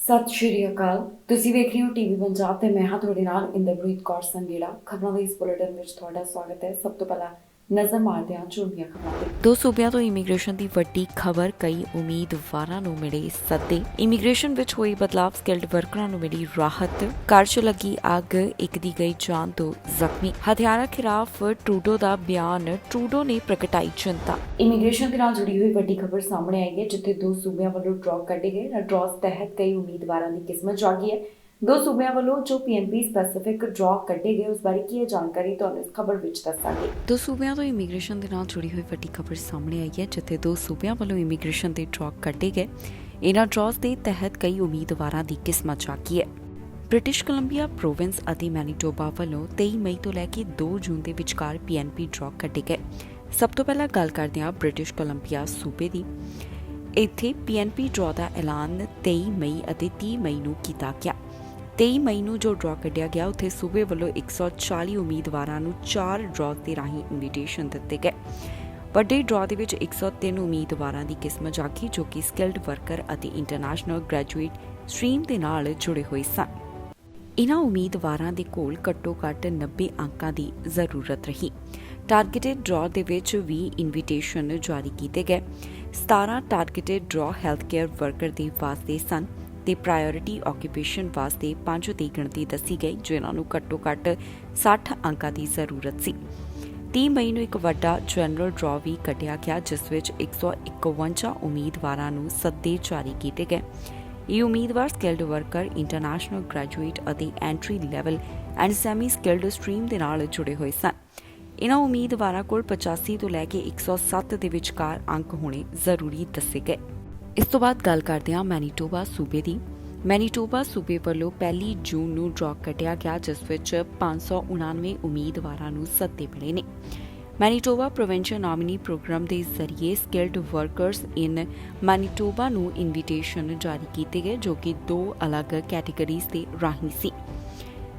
ਸਤਿ ਸ਼੍ਰੀ ਅਕਾਲ। ਤੁਸੀਂ ਵੇਖ ਰਹੇ ਹੋ ਟੀਵੀ ਪੰਜਾਬ ਤੇ ਮੈਂ ਹਾਂ ਤੁਹਾਡੇ ਨਾਲ ਇੰਦਰਪ੍ਰੀਤ ਕੌਰ ਸੰਘੇੜਾ। ਖਬਰਾਂ ਦੇ ਇਸ ਬੁਲੇਟਿਨ ਵਿੱਚ ਤੁਹਾਡਾ ਸਵਾਗਤ ਹੈ। ਸਭ ਤੋਂ ਪਹਿਲਾਂ ਨਜ਼ਰ ਮਾਰਦੇ ਹਾਂ ਚੁਣਵੀਆਂ ਖਬਰਾਂ ਤੇ। ਦੋ ਸੂਬਿਆਂ ਤੋਂ ਇਮੀਗ੍ਰੇਸ਼ਨ ਦੀ ਵੱਡੀ ਖਬਰ, ਕਈ ਉਮੀਦਵਾਰਾਂ ਨੂੰ ਮਿਲੇ ਸੱਦੇ। ਇਮੀਗ੍ਰੇਸ਼ਨ ਵਿੱਚ ਹੋਈ ਬਦਲਾਵ, ਸਕਿਲਡ ਵਰਕਰਾਂ ਨੂੰ ਮਿਲੀ ਰਾਹਤ। ਘਰ 'ਚ ਲੱਗੀ ਅੱਗ, ਇੱਕ ਦੀ ਗਈ ਜਾਨ, ਦੋ ਜ਼ਖਮੀ। ਹਥਿਆਰਾਂ ਖਿਲਾਫ ਟਰੂਡੋ ਦਾ ਬਿਆਨ, ਟਰੂਡੋ ਨੇ ਪ੍ਰਗਟਾਈ ਚਿੰਤਾ। ਇਮੀਗ੍ਰੇਸ਼ਨ ਦੇ ਨਾਲ ਜੁੜੀ ਹੋਈ ਵੱਡੀ ਖਬਰ ਸਾਹਮਣੇ ਆਈ ਹੈ, ਜਿੱਥੇ ਦੋ ਸੂਬਿਆਂ ਵੱਲੋਂ ਡਰਾਅ ਕੱਢੇ ਗਏ। ਡਰਾਅ ਤਹਿਤ ਕਈ ਉਮੀਦਵਾਰਾਂ ਦੀ ਕਿਸਮਤ ਜਾਗੀ ਹੈ। ਦੋ ਸੂਬਿਆਂ ਵੱਲੋਂ ਜੋ ਪੀਐਨਪੀ ਸਪੈਸੀਫਿਕ ਡਰਾਅ ਕੱਢੇ ਗਏ, ਉਸ ਬਾਰੇ ਕੀ ਜਾਣਕਾਰੀ ਤੁਹਾਨੂੰ ਇਸ ਖਬਰ ਵਿੱਚ ਦੱਸਾਂਗੇ। ਦੋ ਸੂਬਿਆਂ ਤੋਂ ਇਮੀਗ੍ਰੇਸ਼ਨ ਦੇ ਨਾਲ ਜੁੜੀ ਹੋਈ ਵੱਡੀ ਖਬਰ ਸਾਹਮਣੇ ਆਈ ਹੈ, ਜਿੱਥੇ ਦੋ ਸੂਬਿਆਂ ਵੱਲੋਂ ਇਮੀਗ੍ਰੇਸ਼ਨ ਦੇ ਡਰਾਅ ਕੱਢੇ ਗਏ। ਇਹਨਾਂ ਡਰਾਅ ਦੇ ਤਹਿਤ ਕਈ ਉਮੀਦਵਾਰਾਂ ਦੀ ਕਿਸਮਤ ਜਾਗੀ ਹੈ। ਬ੍ਰਿਟਿਸ਼ ਕੋਲੰਬੀਆ ਪ੍ਰੋਵਿੰਸ ਅਤੇ ਮੈਨੀਟੋਬਾ ਵੱਲੋਂ 23 ਮਈ ਤੋਂ ਲੈ ਕੇ 2 ਜੂਨ ਦੇ ਵਿਚਕਾਰ ਪੀਐਨਪੀ ਡਰਾਅ ਕੱਢੇ ਗਏ। ਸਭ ਤੋਂ ਪਹਿਲਾਂ ਗੱਲ ਕਰਦੇ ਹਾਂ ਬ੍ਰਿਟਿਸ਼ ਕੋਲੰਬੀਆ ਸੂਬੇ ਦੀ। ਇੱਥੇ ਪੀਐਨਪੀ ਡਰਾਅ ਦਾ ਐਲਾਨ 23 ਮਈ ਅਤੇ 30 ਮਈ ਨੂੰ ਕੀਤਾ ਗਿਆ। 23 ਮਈ ਨੂੰ ਜੋ ਡਰਾਅ ਕੱਢਿਆ ਗਿਆ, ਉੱਥੇ ਸੂਬੇ ਵੱਲੋਂ 140 ਉਮੀਦਵਾਰਾਂ ਨੂੰ 4 ਡਰਾਅ ਦੇ ਰਾਹੀਂ ਇਨਵੀਟੇਸ਼ਨ ਦਿੱਤੇ ਗਏ। ਵੱਡੇ ਡਰਾਅ ਦੇ ਵਿੱਚ 103 ਉਮੀਦਵਾਰਾਂ ਦੀ ਕਿਸਮਤ ਜਾਗੀ, ਜੋ ਕਿ ਸਕਿਲਡ ਵਰਕਰ ਅਤੇ ਇੰਟਰਨੈਸ਼ਨਲ ਗ੍ਰੈਜੂਏਟ ਸਟਰੀਮ ਦੇ ਨਾਲ ਜੁੜੇ ਹੋਏ ਸਨ। ਇਨ੍ਹਾਂ ਉਮੀਦਵਾਰਾਂ ਦੇ ਕੋਲ ਘੱਟੋ-ਘੱਟ 90 ਅੰਕਾਂ ਦੀ ਜ਼ਰੂਰਤ ਰਹੀ। ਟਾਰਗੇਟਡ ਡਰਾਅ ਦੇ ਵਿੱਚ 20 ਇਨਵੀਟੇਸ਼ਨ ਜਾਰੀ ਕੀਤੇ ਗਏ। 17 targeted draw health care worker ਦੇ ਵਾਸਤੇ ਸਨ ਤੇ ਪ੍ਰਾਇਓਰਿਟੀ ਆਕੂਪੇਸ਼ਨ ਵਾਸਤੇ 5 ਦੀ ਗਿਣਤੀ ਦੱਸੀ ਗਈ, ਜਿਨ੍ਹਾਂ ਨੂੰ ਘੱਟੋ-ਘੱਟ 60 ਅੰਕਾਂ ਦੀ ਜ਼ਰੂਰਤ ਸੀ। 30 ਮਈ ਨੂੰ ਇੱਕ ਵੱਡਾ ਜਨਰਲ ਡਰਾਅ ਵੀ ਕੱਢਿਆ ਗਿਆ, ਜਿਸ ਵਿੱਚ 151 ਉਮੀਦਵਾਰਾਂ ਨੂੰ ਸੱਦੇ ਜਾਰੀ ਕੀਤੇ ਗਏ। ਇਹ ਉਮੀਦਵਾਰ ਸਕਿਲਡ ਵਰਕਰ, ਇੰਟਰਨੈਸ਼ਨਲ ਗ੍ਰੈਜੂਏਟ ਅਤੇ entry level and semi skilled stream ਦੇ ਨਾਲ ਜੁੜੇ ਹੋਏ ਸਨ। ਇਨ੍ਹਾਂ ਉਮੀਦਵਾਰਾਂ ਕੋਲ 85 ਤੋਂ ਲੈ ਕੇ 107 ਦੇ ਵਿਚਕਾਰ ਅੰਕ ਹੋਣੇ ਜ਼ਰੂਰੀ ਦੱਸੇ ਗਏ। ਇਸ ਤੋਂ ਬਾਅਦ ਗੱਲ ਕਰਦੇ ਹਾਂ ਮੈਨੀਟੋਬਾ ਸੂਬੇ ਦੀ। ਮੈਨੀਟੋਬਾ ਸੂਬੇ ਵੱਲੋਂ 1 ਜੂਨ ਨੂੰ ਡਰਾਅ ਕੱਢਿਆ ਗਿਆ, ਜਿਸ ਵਿੱਚ 599 ਉਮੀਦਵਾਰਾਂ ਨੂੰ ਸੱਦੇ ਮਿਲੇ ਨੇ। ਮੈਨੀਟੋਬਾ ਪ੍ਰੋਵਿੰਸ਼ੀਅਲ ਨਾਮਿਨੀ ਪ੍ਰੋਗਰਾਮ ਦੇ ਜ਼ਰੀਏ ਸਕਿਲਡ ਵਰਕਰਸ ਇਨ ਮੈਨੀਟੋਬਾ ਨੂੰ ਇਨਵੀਟੇਸ਼ਨ ਜਾਰੀ ਕੀਤੇ ਗਏ, ਜੋ ਕਿ 2 ਅਲੱਗ ਕੈਟੇਗਰੀਜ਼ ਦੇ ਰਾਹੀਂ ਸੀ।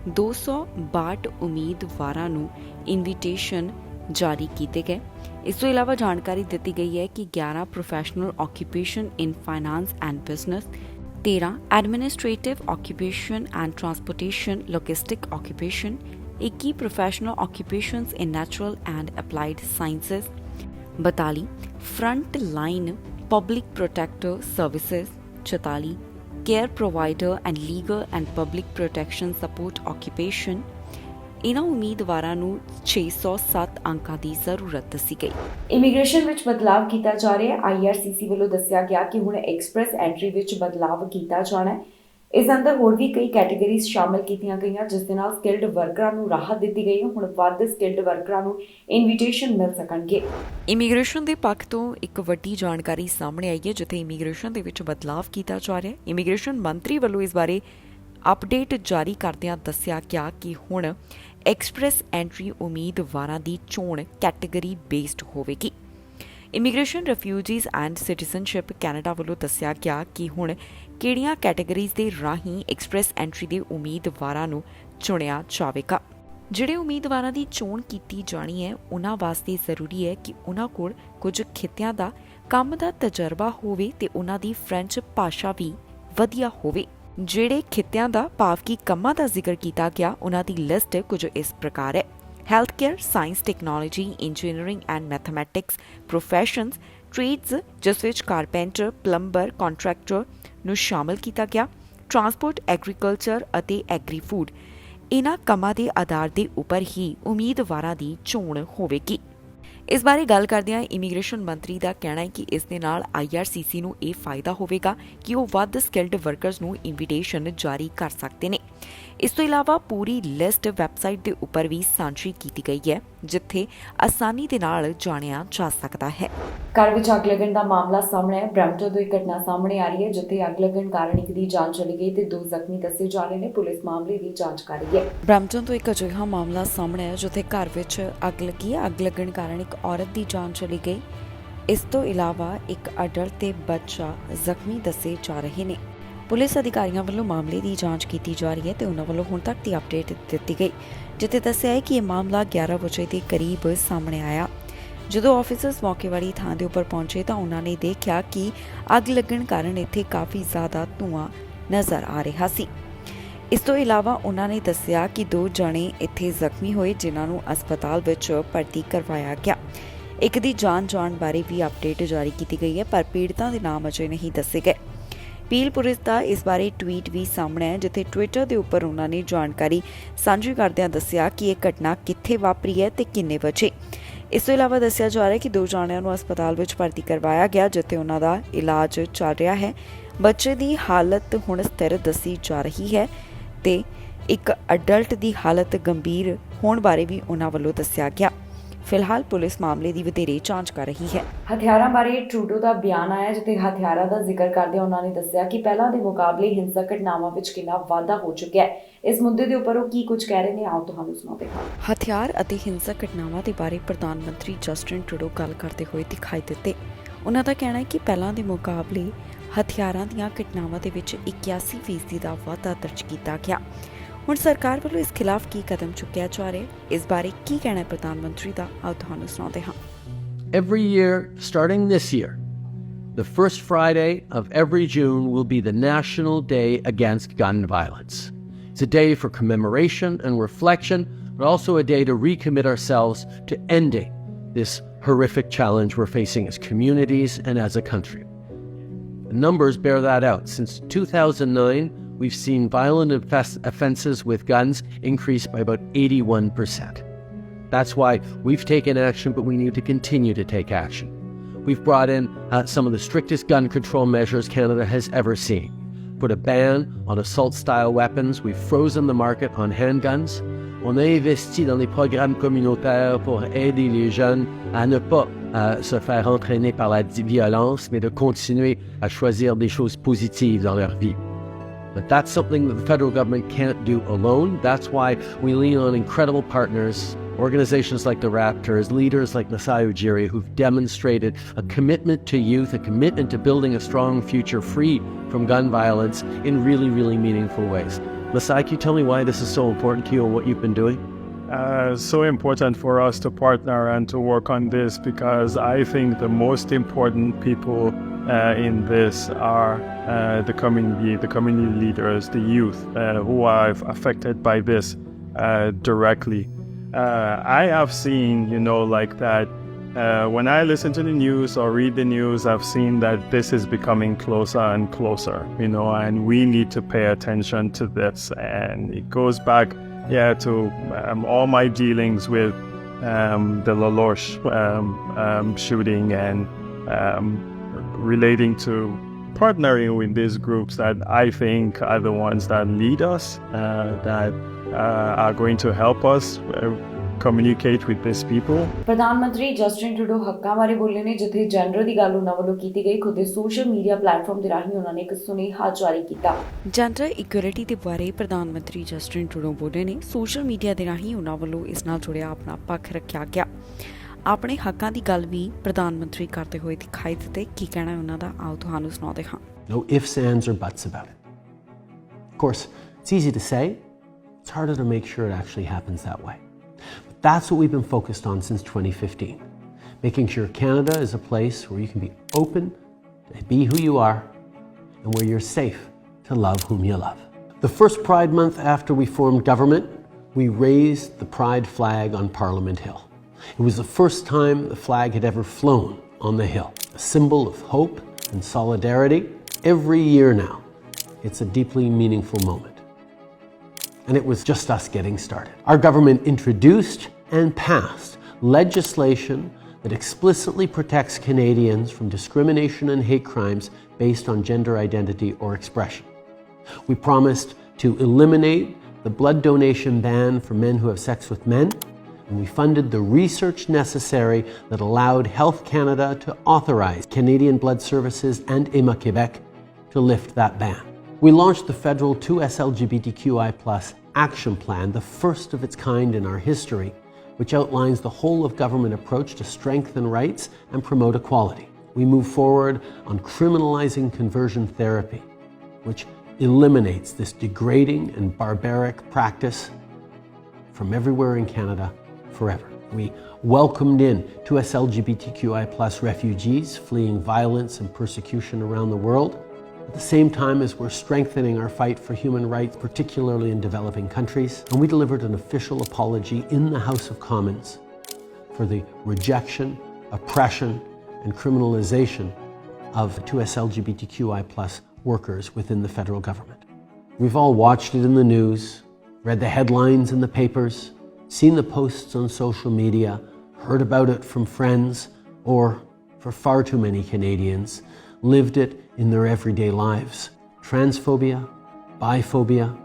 262 ਉਮੀਦਵਾਰਾਂ ਨੂੰ ਇਨਵੀਟੇਸ਼ਨ ਜਾਰੀ ਕੀਤੇ ਗਏ। ਇਸ ਤੋਂ ਇਲਾਵਾ ਜਾਣਕਾਰੀ ਦਿੱਤੀ ਗਈ ਹੈ ਕਿ 11 professional occupation in finance and business, 13 administrative occupation and transportation logistic occupation, 21 professional occupations in natural and applied sciences, 42 front line public protector services, 44 care provider and legal and public protection support occupation. ਇਨ੍ਹਾਂ ਉਮੀਦਵਾਰਾਂ ਨੂੰ 607 ਅੰਕਾਂ ਦੀ ਜ਼ਰੂਰਤ ਦੱਸੀ ਗਈ। Immigration ਵਿੱਚ ਬਦਲਾਵ ਕੀਤਾ ਜਾ ਰਿਹਾ ਹੈ। ਆਈਆਰਸੀਸੀ ਵੱਲੋਂ ਦੱਸਿਆ ਗਿਆ ਕਿ ਹੁਣ ਐਕਸਪ੍ਰੈਸ ਐਂਟਰੀ ਵਿੱਚ ਬਦਲਾਵ ਕੀਤਾ ਜਾਣਾ ਹੈ। ਇਸ ਅੰਦਰ ਹੋਰ ਵੀ ਕਈ ਕੈਟੇਗਰੀਜ਼ ਸ਼ਾਮਲ ਕੀਤੀਆਂ ਗਈਆਂ, ਜਿਸ ਦੇ ਨਾਲ ਸਕਿਲਡ ਵਰਕਰਾਂ ਨੂੰ ਰਾਹਤ ਦਿੱਤੀ ਗਈ ਹੈ। ਹੁਣ ਵੱਧ ਸਕਿਲਡ ਵਰਕਰਾਂ ਨੂੰ ਇਨਵੀਟੇਸ਼ਨ ਮਿਲ ਸਕਣਗੇ। ਇਮੀਗ੍ਰੇਸ਼ਨ ਦੇ ਪੱਖ ਤੋਂ ਇੱਕ ਵੱਡੀ ਜਾਣਕਾਰੀ ਸਾਹਮਣੇ ਆਈ ਹੈ, ਜਿੱਥੇ ਇਮੀਗ੍ਰੇਸ਼ਨ ਦੇ ਵਿੱਚ ਬਦਲਾਵ ਕੀਤਾ ਜਾ ਰਿਹਾ ਹੈ। ਇਮੀਗ੍ਰੇਸ਼ਨ ਮੰਤਰੀ ਵੱਲੋਂ ਇਸ ਬਾਰੇ ਅਪਡੇਟ ਜਾਰੀ ਕਰਦਿਆਂ ਦੱਸਿਆ ਗਿਆ ਕਿ ਹੁਣ ਐਕਸਪ੍ਰੈਸ ਐਂਟਰੀ ਉਮੀਦਵਾਰਾਂ ਦੀ ਚੋਣ ਕੈਟੇਗਰੀ ਬੇਸਡ ਹੋਵੇਗੀ। Immigration, refugees and citizenship Canada ਵੱਲੋਂ ਦੱਸਿਆ ਗਿਆ ਕਿ ਹੁਣ ਕਿਹੜੀਆਂ ਕੈਟੇਗਰੀਜ਼ ਦੇ ਰਾਹੀਂ ਐਕਸਪ੍ਰੈਸ ਐਂਟਰੀ ਦੇ ਉਮੀਦਵਾਰਾਂ ਨੂੰ ਚੁਣਿਆ ਜਾਵੇਗਾ। ਜਿਹੜੇ ਉਮੀਦਵਾਰਾਂ ਦੀ ਚੋਣ ਕੀਤੀ ਜਾਣੀ ਹੈ, ਉਹਨਾਂ ਵਾਸਤੇ ਜ਼ਰੂਰੀ ਹੈ ਕਿ ਉਹਨਾਂ ਕੋਲ ਕੁਝ ਖਿੱਤਿਆਂ ਦਾ ਕੰਮ ਦਾ ਤਜਰਬਾ ਹੋਵੇ ਤੇ ਉਹਨਾਂ ਦੀ ਫ੍ਰੈਂਚ ਭਾਸ਼ਾ ਵੀ ਵਧੀਆ ਹੋਵੇ। ਜਿਹੜੇ ਖਿੱਤਿਆਂ ਦਾ ਭਾਵ ਕਿ ਕੰਮਾਂ ਦਾ ਜ਼ਿਕਰ ਕੀਤਾ ਗਿਆ, ਉਹਨਾਂ ਦੀ ਲਿਸਟ ਕੁਝ ਇਸ ਪ੍ਰਕਾਰ ਹੈ: health care, science, technology, engineering and mathematics, professions, trades, ਜਿਸ ਵਿੱਚ ਕਾਰਪੈਂਟਰ, ਪਲੰਬਰ, ਕੰਟਰੈਕਟਰ ਨੂੰ ਸ਼ਾਮਲ ਕੀਤਾ ਗਿਆ, ਟਰਾਂਸਪੋਰਟ, ਐਗਰੀਕਲਚਰ ਅਤੇ ਐਗਰੀ ਫੂਡ। ਇਹਨਾਂ ਕੰਮਾਂ ਦੇ ਆਧਾਰ ਦੇ ਉੱਪਰ ਹੀ ਉਮੀਦਵਾਰਾਂ ਦੀ ਚੋਣ ਹੋਵੇਗੀ। ਇਸ ਬਾਰੇ ਗੱਲ ਕਰਦਿਆਂ ਇਮੀਗ੍ਰੇਸ਼ਨ ਮੰਤਰੀ ਦਾ ਕਹਿਣਾ ਹੈ ਕਿ ਇਸ ਦੇ ਨਾਲ ਆਈਆਰਸੀਸੀ ਨੂੰ ਇਹ ਫਾਇਦਾ ਹੋਵੇਗਾ ਕਿ ਉਹ ਵੱਧ ਸਕਿਲਡ ਵਰਕਰਸ ਨੂੰ ਇਨਵੀਟੇਸ਼ਨ ਜਾਰੀ ਕਰ ਸਕਦੇ ਨੇ। ਇਸ ਤੋਂ ਇਲਾਵਾ ਪੂਰੀ ਲਿਸਟ ਵੈਬਸਾਈਟ ਦੇ ਉੱਪਰ ਵੀ ਸਾਂਝੀ ਕੀਤੀ ਗਈ ਹੈ, ਜਿੱਥੇ ਆਸਾਨੀ ਦੇ ਨਾਲ ਜਾਣਿਆ ਜਾ ਸਕਦਾ ਹੈ। ਘਰ ਵਿੱਚ ਅੱਗ ਲੱਗਣ ਦਾ ਮਾਮਲਾ ਸਾਹਮਣੇ ਆਇਆ। ਬ੍ਰੈਂਪਟਨ ਤੋਂ ਇੱਕ ਘਟਨਾ ਸਾਹਮਣੇ ਆ ਰਹੀ ਹੈ, ਜਿੱਥੇ ਅੱਗ ਲੱਗਣ ਕਾਰਨ ਇੱਕ ਦੀ ਜਾਨ ਚਲੀ ਗਈ ਤੇ 2 ਜ਼ਖਮੀ ਦੱਸੇ ਜਾ ਰਹੇ ਨੇ। ਪੁਲਿਸ ਮਾਮਲੇ ਦੀ ਜਾਂਚ ਕਰ ਰਹੀ ਹੈ। ਬ੍ਰੈਂਪਟਨ ਤੋਂ ਇੱਕ ਅਜਿਹਾ ਮਾਮਲਾ ਸਾਹਮਣੇ ਆਇਆ, ਜਿੱਥੇ ਘਰ ਵਿੱਚ ਅੱਗ ਲੱਗੀ ਹੈ। ਅੱਗ ਲੱਗਣ ਕਾਰਨ ਇੱਕ ਔਰਤ ਦੀ ਜਾਨ ਚਲੀ ਗਈ। ਇਸ ਤੋਂ ਇਲਾਵਾ ਇੱਕ ਅਡਲਟ ਤੇ ਬੱਚਾ ਜ਼ਖਮੀ ਦੱਸੇ ਜਾ ਰਹੇ ਨੇ। ਪੁਲਿਸ ਅਧਿਕਾਰੀਆਂ ਵੱਲੋਂ ਮਾਮਲੇ ਦੀ ਜਾਂਚ ਕੀਤੀ ਜਾ ਰਹੀ ਹੈ ਤੇ ਉਹਨਾਂ ਵੱਲੋਂ ਹੁਣ ਤੱਕ ਦੀ ਅਪਡੇਟ ਦਿੱਤੀ ਗਈ, ਜਿੱਥੇ ਦੱਸਿਆ ਹੈ ਕਿ ਇਹ ਮਾਮਲਾ 11 ਵਜੇ ਦੇ ਕਰੀਬ ਸਾਹਮਣੇ ਆਇਆ। ਜਦੋਂ ਆਫੀਸਰਸ ਮੌਕੇ ਵਾਲੀ ਥਾਂ ਦੇ ਉੱਪਰ ਪਹੁੰਚੇ ਤਾਂ ਉਹਨਾਂ ਨੇ ਦੇਖਿਆ ਕਿ ਅੱਗ ਲੱਗਣ ਕਾਰਨ ਇੱਥੇ ਕਾਫੀ ਜ਼ਿਆਦਾ ਧੂੰਆਂ ਨਜ਼ਰ ਆ ਰਿਹਾ ਸੀ। ਇਸ ਤੋਂ ਇਲਾਵਾ ਉਹਨਾਂ ਨੇ ਦੱਸਿਆ ਕਿ 2 ਜਣੇ ਇੱਥੇ ਜ਼ਖਮੀ ਹੋਏ ਜਿਨ੍ਹਾਂ ਨੂੰ ਹਸਪਤਾਲ ਵਿੱਚ ਭਰਤੀ ਕਰਵਾਇਆ ਗਿਆ। ਇੱਕ ਦੀ ਜਾਨ ਜਾਣ ਬਾਰੇ ਵੀ ਅਪਡੇਟ ਜਾਰੀ ਕੀਤੀ ਗਈ ਹੈ, ਪਰ ਪੀੜਤਾਂ ਦੇ ਨਾਮ ਅਜੇ ਨਹੀਂ ਦੱਸੇ ਗਏ। ਪੀਲ ਪੁਲਿਸ ਦਾ ਇਸ ਬਾਰੇ ਟਵੀਟ ਵੀ ਸਾਹਮਣੇ ਹੈ, ਜਿੱਥੇ ਟਵਿੱਟਰ ਦੇ ਉੱਪਰ ਉਹਨਾਂ ਨੇ ਜਾਣਕਾਰੀ ਸਾਂਝੀ ਕਰਦਿਆਂ ਦੱਸਿਆ ਕਿ ਇਹ ਘਟਨਾ ਕਿੱਥੇ ਵਾਪਰੀ ਹੈ ਤੇ ਕਿੰਨੇ ਵਜੇ। ਇਸ ਤੋਂ ਇਲਾਵਾ ਦੱਸਿਆ ਜਾ ਰਿਹਾ ਹੈ ਕਿ 2 ਜਣਿਆਂ ਨੂੰ ਹਸਪਤਾਲ ਵਿੱਚ ਭਰਤੀ ਕਰਵਾਇਆ ਗਿਆ, ਜਿੱਥੇ ਉਹਨਾਂ ਦਾ ਇਲਾਜ ਚੱਲ ਰਿਹਾ ਹੈ। ਬੱਚੇ ਦੀ ਹਾਲਤ ਹੁਣ ਸਥਿਰ ਦੱਸੀ ਜਾ ਰਹੀ ਹੈ ਤੇ ਇੱਕ ਅਡਲਟ ਦੀ ਹਾਲਤ ਗੰਭੀਰ ਹੋਣ ਬਾਰੇ ਵੀ ਉਹਨਾਂ ਵੱਲੋਂ ਦੱਸਿਆ ਗਿਆ। ਫਿਲਹਾਲ ਪੁਲਿਸ ਮਾਮਲੇ ਦੀ ਵਧੇਰੇ ਜਾਂਚ ਕਰ ਰਹੀ ਹੈ। ਹਥਿਆਰਾਂ ਬਾਰੇ ਟਰੂਡੋ ਦਾ ਬਿਆਨ ਆਇਆ, ਜਿੱਥੇ ਹਥਿਆਰਾਂ ਦਾ ਜ਼ਿਕਰ ਕਰਦੇ ਉਹਨਾਂ ਨੇ ਦੱਸਿਆ ਕਿ ਪਹਿਲਾਂ ਦੇ ਮੁਕਾਬਲੇ ਹਿੰਸਕ ਘਟਨਾਵਾਂ ਵਿੱਚ ਕਿੰਨਾ ਵਾਧਾ ਹੋ ਚੁੱਕਿਆ ਹੈ। ਇਸ ਮੁੱਦੇ ਦੇ ਉੱਪਰ ਉਹ ਕੀ ਕੁਝ ਕਹਿ ਰਹੇ ਨੇ, ਆਓ ਤੁਹਾਨੂੰ ਸੁਣਾਉਂਦੇ ਹਾਂ। ਹਥਿਆਰ ਅਤੇ ਹਿੰਸਕ ਘਟਨਾਵਾਂ ਦੇ ਬਾਰੇ ਪ੍ਰਧਾਨ ਮੰਤਰੀ ਜਸਟਿਨ ਟਰੂਡੋ ਗੱਲ ਕਰਦੇ ਹੋਏ ਦਿਖਾਈ ਦਿੱਤੇ। ਉਹਨਾਂ ਦਾ ਕਹਿਣਾ ਹੈ ਕਿ ਪਹਿਲਾਂ ਦੇ ਮੁਕਾਬਲੇ ਹਥਿਆਰਾਂ ਦੀਆਂ ਘਟਨਾਵਾਂ ਦੇ ਵਿੱਚ 81% ਦਾ ਵਾਧਾ ਦਰਜ ਕੀਤਾ ਗਿਆ। ਹੁਣ ਸਰਕਾਰ ਵੱਲੋਂ ਇਸ ਖਿਲਾਫ ਕੀ ਕਦਮ ਚੁੱਕਿਆ ਜਾ ਰਿਹਾ ਹੈ, ਇਸ ਬਾਰੇ ਕੀ ਕਹਿਣਾ ਹੈ ਪ੍ਰਧਾਨ ਮੰਤਰੀ ਦਾ, ਆਓ ਤੁਹਾਨੂੰ ਸੁਣਾਉਂਦੇ ਹਾਂ। Every year, starting this year, the first Friday of every June will be the National Day Against Gun Violence. It's a day for commemoration and reflection, but also a day to recommit ourselves to ending this horrific challenge we're facing as communities and as a country. The numbers bear that out. Since 2009, we've seen violent offenses with guns increase by about 81%. That's why we've taken action, but we need to continue to take action. We've brought in some of the strictest gun control measures Canada has ever seen. Put a ban on assault-style weapons. We've frozen the market on handguns. On a investi dans les programmes communautaires pour aider les jeunes à ne pas se faire entraîner par la violence, mais de continuer à choisir des choses positives dans leur vie. But that's something that the federal government can't do alone. That's why we lean on incredible partners, organizations like the Raptors, leaders like Masai Ujiri, who've demonstrated a commitment to youth, a commitment to building a strong future free from gun violence in really, really meaningful ways. Masai, can you tell me why this is so important to you and what you've been doing? So important for us to partner and to work on this, because I think the most important people in this are the community leaders, the youth who are affected by this directly. I have seen, like that when I listen to the news or read the news, I've seen that this is becoming closer and closer, and we need to pay attention to this. And it goes back, to all my dealings with the LaLoche shooting and relating to partnering with these groups that I think are the ones that lead us, that are going to help us communicate with these people. ਪ੍ਰਧਾਨ ਮੰਤਰੀ Justin Trudeau ਹੱਕਾਂ ਬਾਰੇ ਬੋਲੇ ਨੇ, ਜਿੱਥੇ gender ਦੀ ਗੱਲ ਉਹਨਾਂ ਵੱਲੋਂ ਕੀਤੀ ਗਈ। ਖੁਦ ਦੇ ਸੋਸ਼ਲ ਮੀਡੀਆ ਪਲੇਟਫਾਰਮ ਦੇ ਰਾਹੀਂ ਉਹਨਾਂ ਨੇ ਇੱਕ ਸੁਨੇਹਾ ਜਾਰੀ ਕੀਤਾ। ਜੈਂਡਰ ਇਕੁਐਲਿਟੀ ਦੇ ਬਾਰੇ ਪ੍ਰਧਾਨ ਮੰਤਰੀ ਜਸਟਿਨ ਟਰੂਡੋ ਬੋਲੇ ਨੇ। ਸੋਸ਼ਲ ਮੀਡੀਆ ਦੇ ਰਾਹੀਂ ਉਹਨਾਂ ਵੱਲੋਂ ਇਸ ਨਾਲ ਜੁੜਿਆ ਆਪਣਾ ਪੱਖ ਰੱਖਿਆ ਗਿਆ। ਆਪਣੇ ਹੱਕਾਂ ਦੀ ਗੱਲ ਵੀ ਪ੍ਰਧਾਨ ਮੰਤਰੀ ਕਰਦੇ ਹੋਏ ਦਿਖਾਈ ਦਿੱਤੇ। ਕੀ ਕਹਿਣਾ ਹੈ ਉਹਨਾਂ ਦਾ, ਆਓ ਤੁਹਾਨੂੰ ਸੁਣਾਉਂਦੇ ਹਾਂ। No ifs, ands, or buts about it. Of course, it's easy to say. It's harder to make sure it actually happens that way. But that's what we've been focused on since 2015. Making sure Canada is a place where you can be open, to be who you are, and where you're safe to love whom you love. The first Pride Month after we formed government, we raised the Pride flag on Parliament Hill. It was the first time the flag had ever flown on the hill, a symbol of hope and solidarity. Every year now, it's a deeply meaningful moment. And it was just us getting started. Our government introduced and passed legislation that explicitly protects Canadians from discrimination and hate crimes based on gender identity or expression. We promised to eliminate the blood donation ban for men who have sex with men, and we funded the research necessary that allowed Health Canada to authorize Canadian Blood Services and Héma-Québec to lift that ban. We launched the federal 2S LGBTQI+ action plan, the first of its kind in our history, which outlines the whole of government approach to strengthen rights and promote equality. We move forward on criminalizing conversion therapy, which eliminates this degrading and barbaric practice from everywhere in Canada forever. We welcomed in 2S LGBTQI+ refugees fleeing violence and persecution around the world. at the same time as we're strengthening our fight for human rights, particularly in developing countries. And we delivered an official apology in the House of Commons for the rejection, oppression, and criminalization of 2S LGBTQI+ workers within the federal government. We've all watched it in the news, read the headlines in the papers, seen the posts on social media, heard about it from friends, or, for far too many Canadians, lived it in their everyday lives. Transphobia, biphobia,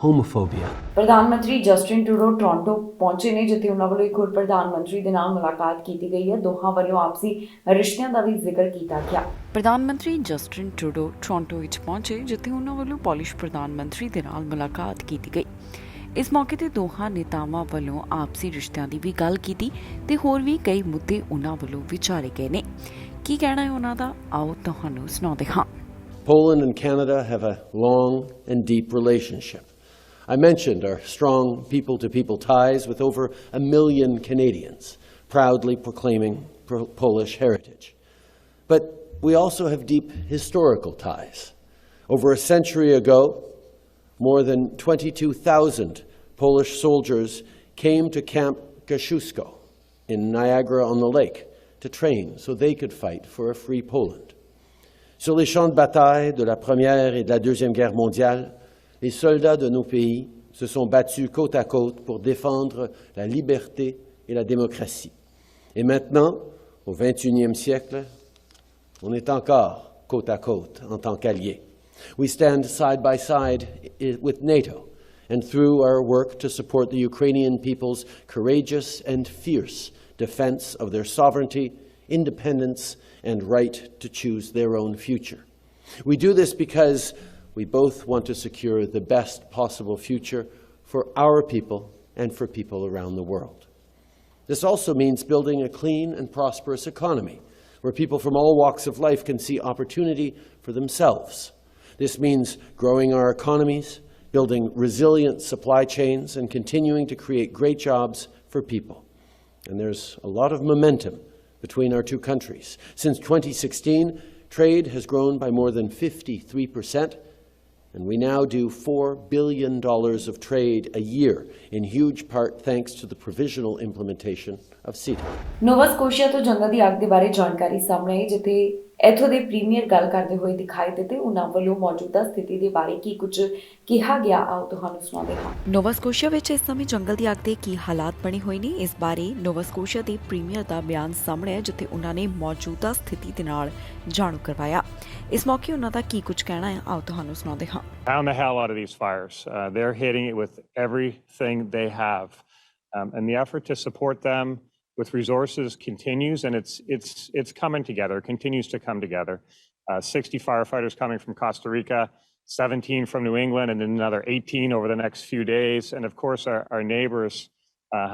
homophobia. ਪ੍ਰਧਾਨ ਮੰਤਰੀ Justin Trudeau Toronto ਪਹੁੰਚੇ ਨੇ, ਜਿੱਥੇ ਉਹਨਾਂ ਵੱਲੋਂ ਇੱਕ ਹੋਰ ਪ੍ਰਧਾਨ ਮੰਤਰੀ ਦੇ ਨਾਲ ਮੁਲਾਕਾਤ ਕੀਤੀ ਗਈ ਹੈ। ਦੋਹਾਂ ਵੱਲੋਂ ਆਪਸੀ ਰਿਸ਼ਤਿਆਂ ਦਾ ਵੀ ਜ਼ਿਕਰ ਕੀਤਾ ਗਿਆ। ਪ੍ਰਧਾਨ ਮੰਤਰੀ ਜਸਟਿਨ ਟਰੂਡੋ ਟੋਰਾਂਟੋ ਵਿੱਚ ਪਹੁੰਚੇ, ਜਿੱਥੇ ਉਹਨਾਂ ਵੱਲੋਂ ਪੋਲਿਸ਼ ਪ੍ਰਧਾਨ ਮੰਤਰੀ ਦੇ ਨਾਲ ਮੁਲਾਕਾਤ ਕੀਤੀ ਗਈ। ਇਸ ਮੌਕੇ ਤੇ ਦੋਹਾਂ ਨੇਤਾਵਾਂ ਵੱਲੋਂ ਆਪਸੀ ਰਿਸ਼ਤਿਆਂ ਦੀ ਵੀ ਗੱਲ ਕੀਤੀ ਤੇ ਹੋਰ ਵੀ ਕਈ ਮੁੱਦੇ ਉਹਨਾਂ ਵੱਲੋਂ ਵਿਚਾਰੇ ਗਏ ਨੇ। ਕੀ ਕਹਿਣਾ ਹੈ ਉਹਨਾਂ ਦਾ, ਆਓ ਤੁਹਾਨੂੰ ਸੁਣਾਉਂਦੇ ਹਾਂ। Poland and Canada have a long and deep relationship. I mentioned our strong people-to-people ties with over 1 million Canadians, proudly proclaiming Polish heritage. But we also have deep historical ties. Over a century ago, more than 22,000 Polish soldiers came to Camp Kosciuszko in Niagara-on-the-Lake to train so they could fight for a free Poland. Sur les champs de bataille de la Première et de la Deuxième Guerre mondiale, les soldats de nos pays se sont battus côte à côte pour défendre la liberté et la démocratie. Et maintenant, au XXIe siècle, on est encore côte à côte en tant qu'alliés. We stand side by side with NATO, and through our work to support the Ukrainian people's courageous and fierce defense of their sovereignty, independence, and right to choose their own future. We do this because we both want to secure the best possible future for our people and for people around the world. This also means building a clean and prosperous economy where people from all walks of life can see opportunity for themselves. This means growing our economies, building resilient supply chains, and continuing to create great jobs for people. And there's a lot of momentum between our two countries. Since 2016, trade has grown by more than 53%, and we now do $4 billion of trade a year, in huge part thanks to the provisional implementation of CETA. Nova Scotia ਤੋਂ ਜੰਗਲ ਦੀ ਅੱਗ ਦੇ ਬਾਰੇ ਜਾਣਕਾਰੀ ਸਾਹਮਣੇ ਆਈ, ਜਿੱਥੇ ਇੱਥੋਂ ਦੇ ਪ੍ਰੀਮੀਅਰ ਗੱਲ ਕਰਦੇ ਹੋਏ ਦਿਖਾਈ ਦਿੱਤੇ। ਉਹਨਾਂ ਵੱਲੋਂ ਮੌਜੂਦਾ ਸਥਿਤੀ ਦੇ ਬਾਰੇ ਕੀ ਕੁਝ ਕਿਹਾ ਗਿਆ, ਆਓ ਤੁਹਾਨੂੰ ਸੁਣਾਉਂਦੇ ਹਾਂ। ਨੋਵਾ ਸਕੋਸ਼ੀਆ ਵਿੱਚ ਇਸ ਸਮੇਂ ਜੰਗਲ ਦੀ ਅੱਗ ਦੇ ਕੀ ਹਾਲਾਤ ਬਣੇ ਹੋਏ ਨੇ, ਇਸ ਬਾਰੇ ਨੋਵਾ ਸਕੋਸ਼ੀਆ ਦੇ ਪ੍ਰੀਮੀਅਰ ਦਾ ਬਿਆਨ ਸਾਹਮਣੇ ਹੈ, ਜਿੱਥੇ ਉਹਨਾਂ ਨੇ ਮੌਜੂਦਾ ਸਥਿਤੀ ਦੇ ਨਾਲ ਜਾਣੂ ਕਰਵਾਇਆ। ਇਸ ਮੌਕੇ ਉਹਨਾਂ ਦਾ ਕੀ ਕੁਝ ਕਹਿਣਾ ਹੈ, ਆਓ ਤੁਹਾਨੂੰ ਸੁਣਾਉਂਦੇ ਹਾਂ। Pound the hell out of these fires. They're hitting it with everything they have. And the effort to support them with resources continues, and it's coming together, continues to come together. 60 firefighters coming from Costa Rica, 17 from New England, and then another 18 over the next few days. And of course, our neighbors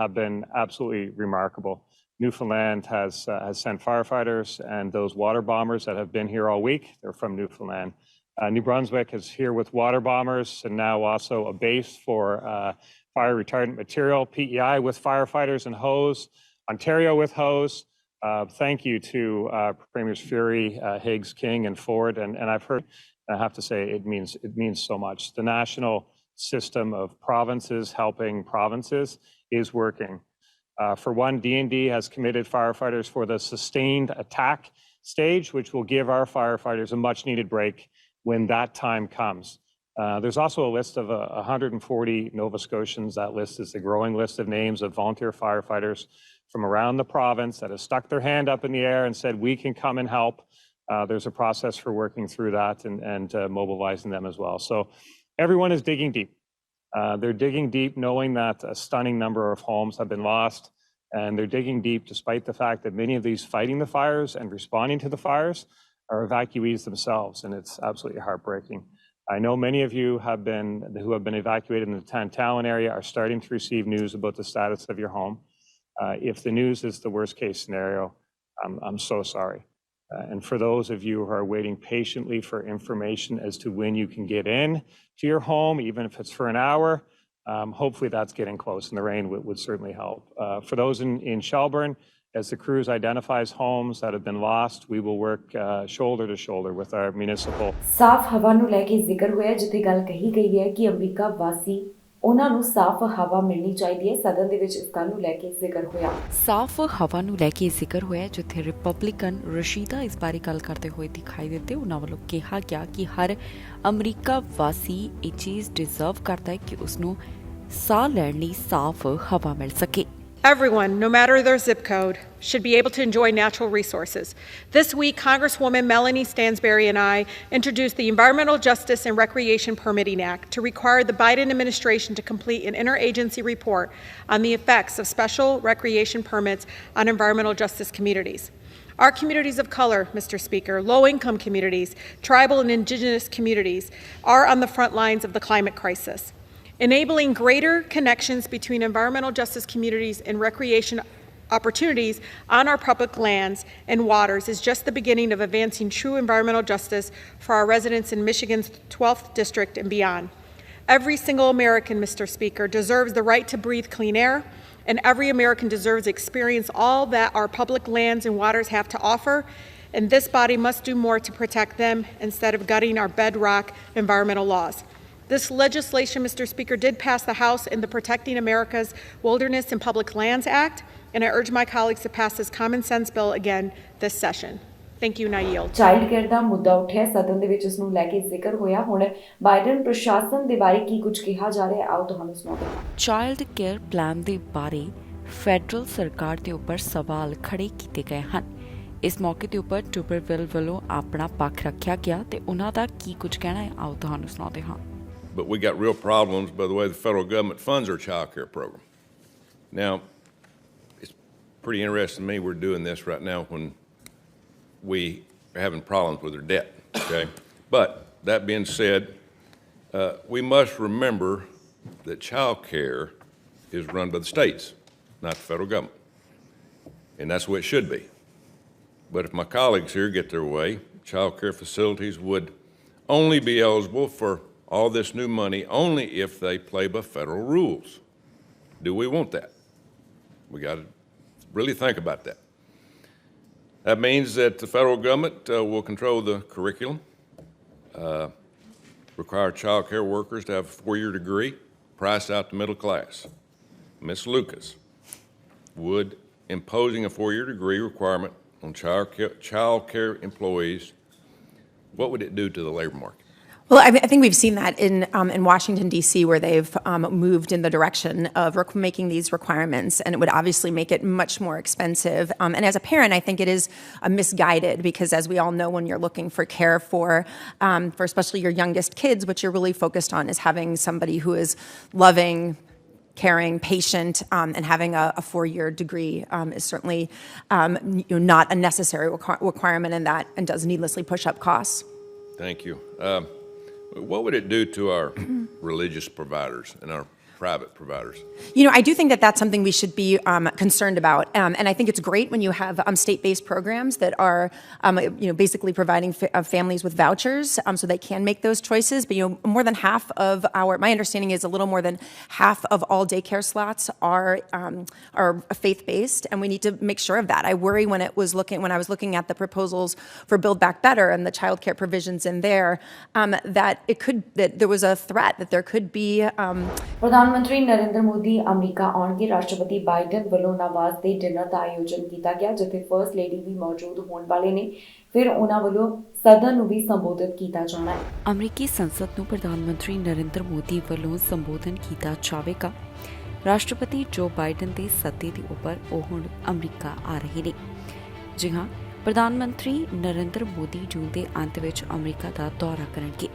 have been absolutely remarkable. Newfoundland has sent firefighters, and those water bombers that have been here all week, they're from Newfoundland. New Brunswick is here with water bombers, and now also a base for fire retardant material, PEI with firefighters and hose, Ontario with hose. Thank you to Premiers Fury, Higgs, King, and Ford. And I've heard, I have to say, it means so much. The national system of provinces helping provinces is working. For one, D&D has committed firefighters for the sustained attack stage, which will give our firefighters a much needed break when that time comes. There's also a list of 140 Nova Scotians. That list is a growing list of names of volunteer firefighters from around the province that have stuck their hand up in the air and said, we can come and help. There's a process for working through that and mobilizing them as well. So everyone is digging deep. They're digging deep knowing that a stunning number of homes have been lost. And they're digging deep despite the fact that many of these fighting the fires and responding to the fires are evacuees themselves. And it's absolutely heartbreaking. I know many of you who have been evacuated in the Tantallon area are starting to receive news about the status of your home. If the news is the worst case scenario, I'm so sorry. And for those of you who are waiting patiently for information as to when you can get in to your home, even if it's for an hour, hopefully that's getting close, and the rain would certainly help. For those in Shelburne, As the cruise identifies homes that have been lost, we will work shoulder to shoulder with our municipal. ਸਾਫ਼ ਹਵਾ ਨੂੰ ਲੈ ਕੇ ਜ਼ਿਕਰ ਹੋਇਆ, ਜਿੱਥੇ ਗੱਲ ਕਹੀ ਗਈ ਹੈ ਕਿ ਅਮਰੀਕਾ ਵਾਸੀ ਉਹਨਾਂ ਨੂੰ ਸਾਫ਼ ਹਵਾ ਮਿਲਣੀ ਚਾਹੀਦੀ ਹੈ। ਸਦਨ ਦੇ ਵਿੱਚ ਇਸ ਗੱਲ ਨੂੰ ਲੈ ਕੇ ਜ਼ਿਕਰ ਹੋਇਆ। ਸਾਫ਼ ਹਵਾ ਨੂੰ ਲੈ ਕੇ ਜ਼ਿਕਰ ਹੋਇਆ, ਜਿੱਥੇ ਰਿਪਬਲਿਕਨ ਰਸ਼ੀਦਾ ਇਸ ਬਾਰੇ ਗੱਲ ਕਰਦੇ ਹੋਏ ਦਿਖਾਈ ਦਿੱਤੇ। ਉਹਨਾਂ ਵੱਲੋਂ ਕਿਹਾ ਗਿਆ ਕਿ ਹਰ ਅਮਰੀਕਾ ਵਾਸੀ ਇਹ ਚੀਜ਼ ਡਿਜ਼ਰਵ ਕਰਦਾ ਹੈ ਕਿ ਉਸਨੂੰ ਸਾਹ ਲੈਣ ਲਈ ਸਾਫ਼ ਹਵਾ ਮਿਲ ਸਕੇ। Everyone, no matter their zip code, should be able to enjoy natural resources. This week, Congresswoman Melanie Stansberry and I introduced the Environmental Justice and Recreation Permitting Act to require the Biden administration to complete an interagency report on the effects of special recreation permits on environmental justice communities. Our communities of color, Mr. Speaker, low-income communities, tribal and indigenous communities are on the front lines of the climate crisis. Enabling greater connections between environmental justice communities and recreation opportunities on our public lands and waters is just the beginning of advancing true environmental justice for our residents in Michigan's 12th district and beyond. Every single American, Mr. Speaker, deserves the right to breathe clean air, and every American deserves to experience all that our public lands and waters have to offer, and this body must do more to protect them instead of gutting our bedrock environmental laws. This legislation, Mr. Speaker, did pass the House in the Protecting America's Wilderness and Public Lands Act, and I urge my colleagues to pass this common sense bill again this session. Thank you, and I yield. Child care ਦਾ ਮੁੱਦਾ ਉੱਠਿਆ, ਸਦਨ ਦੇ ਵਿੱਚ ਇਸ ਨੂੰ ਲੈ ਕੇ ਜ਼ਿਕਰ ਹੋਇਆ। ਹੁਣ ਬਾਈਡਨ ਪ੍ਰਸ਼ਾਸਨ ਦੇ ਬਾਰੇ ਕੀ ਕੁਝ ਕਿਹਾ ਜਾ ਰਿਹਾ ਹੈ, ਆਓ ਤੁਹਾਨੂੰ ਸੁਣਾਉਂਦੇ ਹਾਂ। ਚਾਈਲਡ ਕੇਅਰ ਪਲਾਨ ਦੇ ਬਾਰੇ ਫੈਡਰਲ ਸਰਕਾਰ ਦੇ ਉੱਪਰ ਸਵਾਲ ਖੜੇ ਕੀਤੇ ਗਏ ਹਨ। ਇਸ ਮੌਕੇ ਦੇ ਉੱਪਰ ਟੂਬਰਵਿਲ ਵੱਲੋਂ ਆਪਣਾ ਪੱਖ ਰੱਖਿਆ ਗਿਆ ਤੇ ਉਹਨਾਂ ਦਾ ਕੀ ਕੁਝ ਕਹਿਣਾ ਹੈ, ਆਓ ਤੁਹਾਨੂੰ ਸੁਣਾਉਂਦੇ ਹਾਂ। But we got real problems by the way the federal government funds our child care program. Now, it's pretty interesting to me we're doing this right now when we are having problems with our debt, okay? But that being said, we must remember that child care is run by the states, not the federal government. And that's the way it should be. But if my colleagues here get their way, child care facilities would only be eligible for all this new money only if they play by federal rules. Do we want that? We got to really think about that. That means that the federal government will control the curriculum, require child care workers to have a 4-year degree, price out the middle class. Ms. Lucas, would imposing a 4-year degree requirement on child care employees, what would it do to the labor market? Well, I think we've seen that in Washington, D.C., where they've moved in the direction of making these requirements, and it would obviously make it much more expensive. And as a parent, I think it is misguided because, as we all know, when you're looking for care for especially your youngest kids, what you're really focused on is having somebody who is loving, caring, patient, and having a 4-year degree is certainly not a necessary requirement in that, and does needlessly push up costs. Thank you. What would it do to our religious providers and our private providers? I do think that that's something we should be concerned about. And I think it's great when you have state-based programs that are, basically providing families with vouchers so they can make those choices. But, more than half of my understanding is a little more than half of all daycare slots are faith-based, and we need to make sure of that. I worry when I was looking at the proposals for Build Back Better and the child care provisions in there, that there was a threat that there could be ਪ੍ਰਧਾਨ ਮੰਤਰੀ Narendra Modi America ਆਉਣਗੇ। ਰਾਸ਼ਟਰਪਤੀ Biden ਵੱਲੋਂ ਨਵਾਜ਼ ਦੇ dinner ਦਾ ਆਯੋਜਨ ਕੀਤਾ ਗਿਆ, ਜਿੱਥੇ ਫਰਸਟ ਲੇਡੀ ਵੀ ਮੌਜੂਦ ਹੋਣ ਵਾਲੇ ਨੇ। ਫਿਰ ਉਹਨਾਂ ਵੱਲੋਂ ਸਦਨ ਨੂੰ ਵੀ ਸੰਬੋਧਿਤ ਕੀਤਾ ਜਾਣਾ ਹੈ। ਅਮਰੀਕੀ ਸੰਸਦ ਨੂੰ ਪ੍ਰਧਾਨ ਮੰਤਰੀ ਨਰਿੰਦਰ ਮੋਦੀ ਵੱਲੋਂ ਸੰਬੋਧਨ ਕੀਤਾ ਜਾਵੇਗਾ। ਰਾਸ਼ਟਰਪਤੀ ਜੋ ਬਾਈਡਨ ਦੇ ਸੱਦੇ ਦੇ ਉੱਪਰ ਉਹ ਹੁਣ ਅਮਰੀਕਾ ਆ ਰਹੇ ਨੇ। ਜੀ ਹਾਂ, ਪ੍ਰਧਾਨ ਮੰਤਰੀ ਨਰਿੰਦਰ ਮੋਦੀ ਜੂਨ ਦੇ ਅੰਤ ਵਿੱਚ ਅਮਰੀਕਾ ਦਾ ਦੌਰਾ ਕਰਨਗੇ।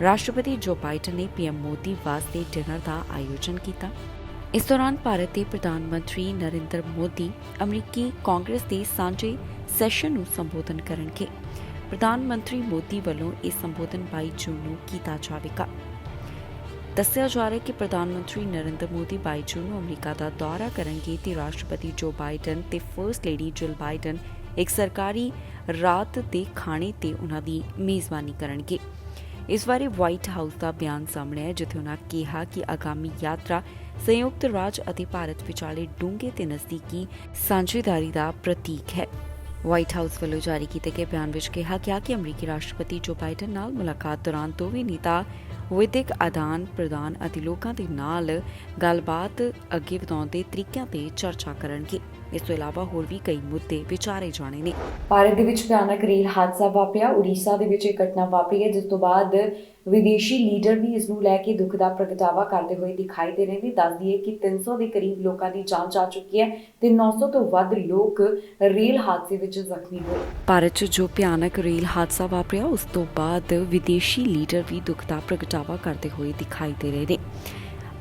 ਰਾਸ਼ਟਰਪਤੀ ਜੋ ਬਾਈਡਨ ਨੇ ਪੀਐਮ ਮੋਦੀ ਵਾਸਤੇ ਡਿਨਰ ਦਾ ਆਯੋਜਨ ਕੀਤਾ। ਇਸ ਦੌਰਾਨ ਭਾਰਤ ਦੇ ਪ੍ਰਧਾਨ ਮੰਤਰੀ ਨਰਿੰਦਰ ਮੋਦੀ ਅਮਰੀਕੀ ਕਾਂਗਰਸ ਦੇ ਸਾਂਝੇ ਸੈਸ਼ਨ ਨੂੰ ਸੰਬੋਧਨ ਕਰਨਗੇ। ਪ੍ਰਧਾਨ ਮੰਤਰੀ ਮੋਦੀ ਵੱਲੋਂ ਇਹ ਸੰਬੋਧਨ 22 ਜੂਨ ਨੂੰ ਕੀਤਾ ਜਾਵੇਗਾ। ਦੱਸਿਆ ਜਾ ਰਿਹਾ ਕਿ ਪ੍ਰਧਾਨ ਮੰਤਰੀ ਨਰਿੰਦਰ ਮੋਦੀ 22 ਜੂਨ ਨੂੰ ਅਮਰੀਕਾ ਦਾ ਦੌਰਾ ਕਰਨਗੇ ਤੇ ਰਾਸ਼ਟਰਪਤੀ ਜੋ ਬਾਈਡਨ ਤੇ ਫਰਸਟ ਲੇਡੀ ਜਿਲ ਬਾਈਡਨ ਇੱਕ ਸਰਕਾਰੀ ਰਾਤ ਦੇ ਖਾਣੇ ਤੇ ਉਹਨਾਂ ਦੀ ਮੇਜ਼ਬਾਨੀ ਕਰਨਗੇ। ਇਸ ਬਾਰੇ ਵਾਈਟ ਹਾਊਸ ਦਾ ਬਿਆਨ ਸਾਹਮਣੇ ਹੈ, ਜਿੱਥੇ ਉਹਨਾਂ ਕਿਹਾ ਕਿ ਆਗਾਮੀ ਯਾਤਰਾ ਸੰਯੁਕਤ ਰਾਜ ਅਤੇ ਭਾਰਤ ਵਿਚਾਲੇ ਡੂੰਘੇ ਤੇ ਨਜ਼ਦੀਕੀ ਸਾਂਝੇਦਾਰੀ ਦਾ ਪ੍ਰਤੀਕ ਹੈ। ਵਾਈਟ ਹਾਊਸ ਵੱਲੋਂ ਜਾਰੀ ਕੀਤੇ ਗਏ ਬਿਆਨ ਵਿੱਚ ਕਿਹਾ ਗਿਆ ਕਿ ਅਮਰੀਕੀ ਰਾਸ਼ਟਰਪਤੀ ਜੋ ਬਾਈਡਨ ਨਾਲ ਮੁਲਾਕਾਤ ਦੌਰਾਨ ਦੋਵੇਂ ਨੇਤਾ ਵਿਦਿਅਕ ਆਦਾਨ ਪ੍ਰਦਾਨ ਅਤੇ ਲੋਕਾਂ ਦੇ ਨਾਲ ਗੱਲਬਾਤ ਅੱਗੇ ਵਧਾਉਣ ਦੇ ਤਰੀਕਿਆਂ ਤੇ ਚਰਚਾ ਕਰਨਗੇ। ਇਸ ਤੋਂ ਇਲਾਵਾ ਹੋਰ ਵੀ ਕਈ ਮੁੱਦੇ ਵਿਚਾਰੇ ਜਾਣੇ ਨੇ। ਭਾਰਤ ਦੇ ਵਿੱਚ ਭਿਆਨਕ ਰੇਲ ਹਾਦਸਾ ਵਾਪਰਿਆ। ਉੜੀਸਾ ਦੇ ਵਿੱਚ ਇਹ ਘਟਨਾ ਵਾਪਰੀ ਹੈ, ਜਿਸ ਤੋਂ ਬਾਅਦ ਵਿਦੇਸ਼ੀ ਲੀਡਰ ਵੀ ਇਸ ਨੂੰ ਲੈ ਕੇ ਦੁੱਖ ਦਾ ਪ੍ਰਗਟਾਵਾ ਕਰਦੇ ਹੋਏ ਦਿਖਾਈ ਦੇ ਰਹੇ ਨੇ। ਦੱਸ ਦਈਏ ਕਿ 300 ਦੇ ਕਰੀਬ ਲੋਕਾਂ ਦੀ ਜਾਨ ਜਾ ਚੁੱਕੀ ਹੈ ਤੇ 900 ਤੋਂ ਵੱਧ ਲੋਕ ਰੇਲ ਹਾਦਸੇ ਵਿੱਚ ਜ਼ਖਮੀ ਹੋਏ। ਭਾਰਤ 'ਚ ਜੋ ਭਿਆਨਕ ਰੇਲ ਹਾਦਸਾ ਵਾਪਰਿਆ, ਉਸ ਤੋਂ ਬਾਅਦ ਵਿਦੇਸ਼ੀ ਲੀਡਰ ਵੀ ਦੁੱਖ ਦਾ ਪ੍ਰਗਟਾਵਾ ਕਰਦੇ ਹੋਏ ਦਿਖਾਈ ਦੇ ਰਹੇ ਨੇ।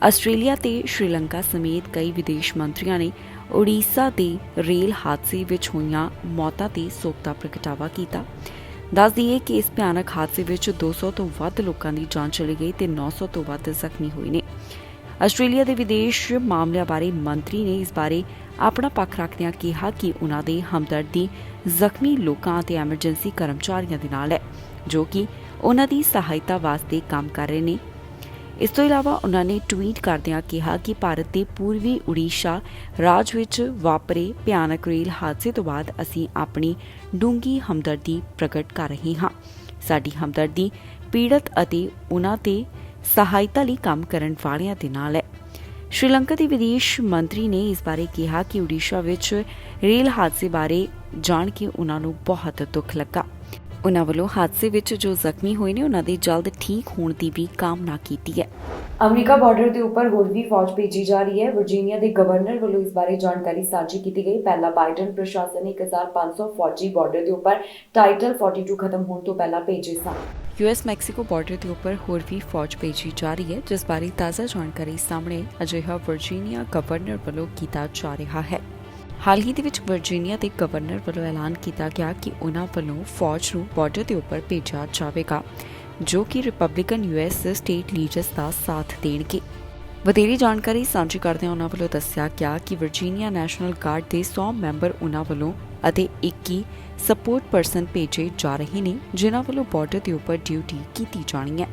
ਆਸਟ੍ਰੇਲੀਆ ਤੇ ਸ਼੍ਰੀਲੰਕਾ ਸਮੇਤ ਕਈ ਵਿਦੇਸ਼ ਮੰਤਰੀਆਂ ਨੇ ਉੜੀਸਾ ਦੇ ਰੇਲ ਹਾਦਸੇ ਵਿੱਚ ਹੋਈਆਂ ਮੌਤਾਂ ਤੇ ਸੋਗ ਦਾ ਪ੍ਰਗਟਾਵਾ ਕੀਤਾ। ਦੱਸ ਦਈਏ ਕਿ ਇਸ ਭਿਆਨਕ ਹਾਦਸੇ ਵਿੱਚ 200 ਤੋਂ ਵੱਧ ਲੋਕਾਂ ਦੀ ਜਾਨ ਚਲੀ ਗਈ ਤੇ 900 ਤੋਂ ਵੱਧ ਜ਼ਖਮੀ ਹੋਏ ਨੇ। ਆਸਟ੍ਰੇਲੀਆ ਦੇ ਵਿਦੇਸ਼ ਮਾਮਲਿਆਂ ਬਾਰੇ ਮੰਤਰੀ ਨੇ ਇਸ ਬਾਰੇ ਆਪਣਾ ਪੱਖ ਰੱਖਦਿਆਂ ਕਿਹਾ ਕਿ ਉਨ੍ਹਾਂ ਦੇ ਹਮਦਰਦੀ ਜ਼ਖਮੀ ਲੋਕਾਂ ਅਤੇ ਐਮਰਜੈਂਸੀ ਕਰਮਚਾਰੀਆਂ ਦੇ ਨਾਲ ਹੈ, ਜੋ ਕਿ ਉਨ੍ਹਾਂ ਦੀ ਸਹਾਇਤਾ ਵਾਸਤੇ ਕੰਮ ਕਰ ਰਹੇ ਨੇ। ਇਸ ਤੋਂ ਇਲਾਵਾ ਉਨ੍ਹਾਂ ਨੇ ਟਵੀਟ ਕਰਦਿਆਂ ਕਿਹਾ ਕਿ ਭਾਰਤ ਦੇ ਪੂਰਬੀ ਉੜੀਸਾ ਰਾਜ ਵਿੱਚ ਵਾਪਰੇ ਭਿਆਨਕ ਰੇਲ ਹਾਦਸੇ ਤੋਂ ਬਾਅਦ ਅਸੀਂ ਆਪਣੀ ਡੂੰਘੀ ਹਮਦਰਦੀ ਪ੍ਰਗਟ ਕਰ ਰਹੇ ਹਾਂ। ਸਾਡੀ ਹਮਦਰਦੀ ਪੀੜਤ ਅਤੇ ਉਨ੍ਹਾਂ ਤੇ ਸਹਾਇਤਾ ਲਈ ਕੰਮ ਕਰਨ ਵਾਲਿਆਂ ਦੇ ਨਾਲ ਹੈ। ਸ਼੍ਰੀਲੰਕਾ ਦੇ ਵਿਦੇਸ਼ ਮੰਤਰੀ ਨੇ ਇਸ ਬਾਰੇ ਕਿਹਾ ਕਿ ਉੜੀਸਾ ਵਿੱਚ ਰੇਲ ਹਾਦਸੇ ਬਾਰੇ ਜਾਣ ਕੇ ਉਨ੍ਹਾਂ ਨੂੰ ਬਹੁਤ ਦੁੱਖ ਲੱਗਾ। ਉਨ੍ਹਾਂ ਵੱਲੋਂ ਹਾਦਸੇ ਵਿੱਚ ਜੋ ਜ਼ਖਮੀ ਹੋਏ ਨੇ ਉਹਨਾਂ ਦੇ ਜਲਦ ਠੀਕ ਹੋਣ ਦੀ ਵੀ ਕਾਮਨਾ ਕੀਤੀ ਹੈ। ਅਮਰੀਕਾ ਬਾਰਡਰ ਦੇ ਉੱਪਰ ਹੋਰ ਵੀ ਫੌਜ ਭੇਜੀ ਜਾ ਰਹੀ ਹੈ। ਵਰਜੀਨੀਆ ਦੇ ਗਵਰਨਰ ਵੱਲੋਂ ਇਸ ਬਾਰੇ ਜਾਣਕਾਰੀ ਸਾਂਝੀ ਕੀਤੀ ਗਈ। ਪਹਿਲਾਂ ਬਾਈਡਨ ਪ੍ਰਸ਼ਾਸਨ ਨੇ 1500 ਫੌਜੀ ਬਾਰਡਰ ਦੇ ਉੱਪਰ ਟਾਈਟਲ 42 ਖਤਮ ਹੋਣ ਤੋਂ ਪਹਿਲਾਂ ਭੇਜੇ ਸਨ। ਯੂਐਸ ਮੈਕਸੀਕੋ ਬਾਰਡਰ ਦੇ ਉੱਪਰ ਹੋਰ ਵੀ ਫੌਜ ਭੇਜੀ ਜਾ ਰਹੀ ਹੈ, ਜਿਸ ਬਾਰੇ ਤਾਜ਼ਾ ਜਾਣਕਾਰੀ ਸਾਹਮਣੇ ਅਜਿਹਾ ਵਰਜੀਨੀਆ ਗਵਰਨਰ ਵੱਲੋਂ ਕੀਤਾ ਜਾ ਰਿਹਾ ਹੈ। ਹਾਲ ਹੀ ਦੇ ਵਿੱਚ ਵਰਜੀਨੀਆ ਦੇ ਗਵਰਨਰ ਵੱਲੋਂ ਐਲਾਨ ਕੀਤਾ ਗਿਆ ਕਿ ਉਨ੍ਹਾਂ ਵੱਲੋਂ ਫੌਜ ਨੂੰ ਬਾਰਡਰ ਦੇ ਉੱਪਰ ਭੇਜਿਆ ਜਾਵੇਗਾ, ਜੋ ਕਿ ਰਿਪਬਲਿਕਨ ਯੂਐਸ ਸਟੇਟ ਲੀਡਰਸ ਦਾ ਸਾਥ ਦੇਣਗੇ। ਵਧੇਰੇ ਜਾਣਕਾਰੀ ਸਾਂਝੀ ਕਰਦਿਆਂ ਉਨ੍ਹਾਂ ਵੱਲੋਂ ਦੱਸਿਆ ਗਿਆ ਕਿ ਵਰਜੀਨੀਆ ਨੈਸ਼ਨਲ ਗਾਰਡ ਦੇ 100 ਮੈਂਬਰ ਉਨ੍ਹਾਂ ਵੱਲੋਂ ਅਤੇ 21 ਸਪੋਰਟ ਪਰਸਨ ਭੇਜੇ ਜਾ ਰਹੇ ਨੇ, ਜਿਨ੍ਹਾਂ ਵੱਲੋਂ ਬਾਰਡਰ ਦੇ ਉੱਪਰ ਡਿਊਟੀ ਕੀਤੀ ਜਾਣੀ ਹੈ।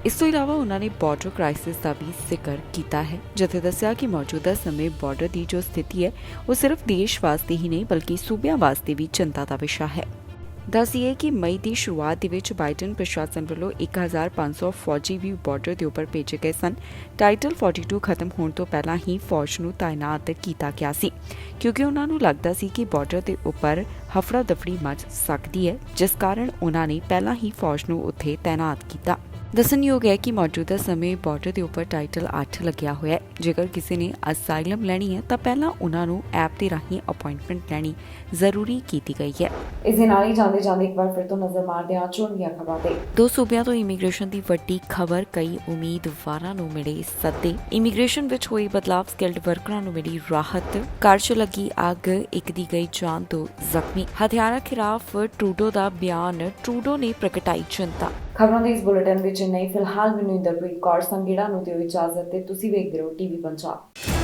ਇਸ ਤੋਂ ਇਲਾਵਾ ਉਨ੍ਹਾਂ ਨੇ ਬਾਰਡਰ ਕ੍ਰਾਈਸਿਸ ਦਾ ਵੀ ਜ਼ਿਕਰ ਕੀਤਾ ਹੈ, ਜਿੱਥੇ ਦੱਸਿਆ ਕਿ ਮੌਜੂਦਾ ਸਮੇਂ ਬਾਰਡਰ ਦੀ ਜੋ ਸਥਿਤੀ ਹੈ ਉਹ ਸਿਰਫ ਦੇਸ਼ ਵਾਸਤੇ ਹੀ ਨਹੀਂ ਬਲਕਿ ਸੂਬਿਆਂ ਵਾਸਤੇ ਵੀ ਚਿੰਤਾ ਦਾ ਵਿਸ਼ਾ ਹੈ। ਦੱਸੀਏ ਕਿ ਮਈ ਦੀ ਸ਼ੁਰੂਆਤ ਦੇ ਵਿੱਚ ਬਾਈਡਨ ਪ੍ਰਸ਼ਾਸਨ ਵੱਲੋਂ 1500 ਫੌਜੀ ਵੀ ਬਾਰਡਰ ਦੇ ਉੱਪਰ ਭੇਜੇ ਗਏ ਸਨ। ਟਾਈਟਲ 42 ਖਤਮ ਹੋਣ ਤੋਂ ਪਹਿਲਾਂ ਹੀ ਫੌਜ ਨੂੰ ਤਾਇਨਾਤ ਕੀਤਾ ਗਿਆ ਸੀ, ਕਿਉਂਕਿ ਉਹਨਾਂ ਨੂੰ ਲੱਗਦਾ ਸੀ ਕਿ ਬਾਰਡਰ ਦੇ ਉੱਪਰ ਹਫੜਾ ਦਫੜੀ ਮਚ ਸਕਦੀ ਹੈ, ਜਿਸ ਕਾਰਨ ਉਹਨਾਂ ਨੇ ਪਹਿਲਾਂ ਹੀ ਫੌਜ ਨੂੰ ਉੱਥੇ ਤਾਇਨਾਤ ਕੀਤਾ। ਦੱਸਣਯੋਗ ਹੈ ਕਿ ਮੌਜੂਦਾ ਸਮੇਂ ਬਾਰਡਰ ਦੇ ਉੱਪਰ ਟਾਈਟਲ 8 ਲੱਗਿਆ ਹੋਇਆ ਹੈ। ਜੇਕਰ ਕਿਸੇ ਨੇ ਅਸਾਈਲਮ ਲੈਣੀ ਹੈ ਤਾਂ ਪਹਿਲਾਂ ਉਹਨਾਂ ਨੂੰ ਐਪ ਦੇ ਰਾਹੀਂ ਅਪਾਇੰਟਮੈਂਟ ਲੈਣੀ ਜ਼ਰੂਰੀ ਕੀਤੀ ਗਈ ਹੈ। ਇਸ ਦੇ ਨਾਲ ਹੀ ਜਾਂਦੇ ਇੱਕ ਵਾਰ ਫਿਰ ਤੋਂ ਨਜ਼ਰ ਮਾਰਦੇ ਹਾਂ ਚੋਣਵੀਆਂ ਖਬਰਾਂ ਤੇ। ਦੋ ਸੂਬਿਆਂ ਤੋਂ ਇਮੀਗ੍ਰੇਸ਼ਨ ਦੀ ਵੱਡੀ ਖਬਰ, ਕਈ ਉਮੀਦਵਾਰਾਂ ਨੂੰ ਮਿਲੇ ਸੱਦੇ। ਇਮੀਗ੍ਰੇਸ਼ਨ ਵਿੱਚ ਹੋਈ ਬਦਲਾਵ, ਸਕਿਲਡ ਵਰਕਰਾਂ ਨੂੰ ਮਿਲੀ ਰਾਹਤ। ਘਰ 'ਚ ਲੱਗੀ ਅੱਗ, ਇੱਕ ਦੀ ਗਈ ਜਾਨ ਤੋਂ ਜ਼ਖਮੀ। ਹਥਿਆਰਾਂ ਖਿਲਾਫ ਟਰੂਡੋ ਦਾ ਬਿਆਨ, ਟਰੂਡੋ ਨੇ ਪ੍ਰਗਟਾਈ ਚਿੰਤਾ। ਖਬਰਾਂ ਦੇ ਇਸ ਬੁਲੇਟਿਨ ਵਿੱਚ ਨਹੀਂ, ਫਿਲਹਾਲ ਮੈਨੂੰ ਇੰਦਰਪ੍ਰੀਤ ਕੌਰ ਸੰਘੇੜਾ ਨੂੰ ਦਿਓ ਇਜਾਜ਼ਤ ਤੇ ਤੁਸੀਂ ਵੇਖਦੇ ਰਹੋ ਟੀਵੀ ਪੰਜਾਬ।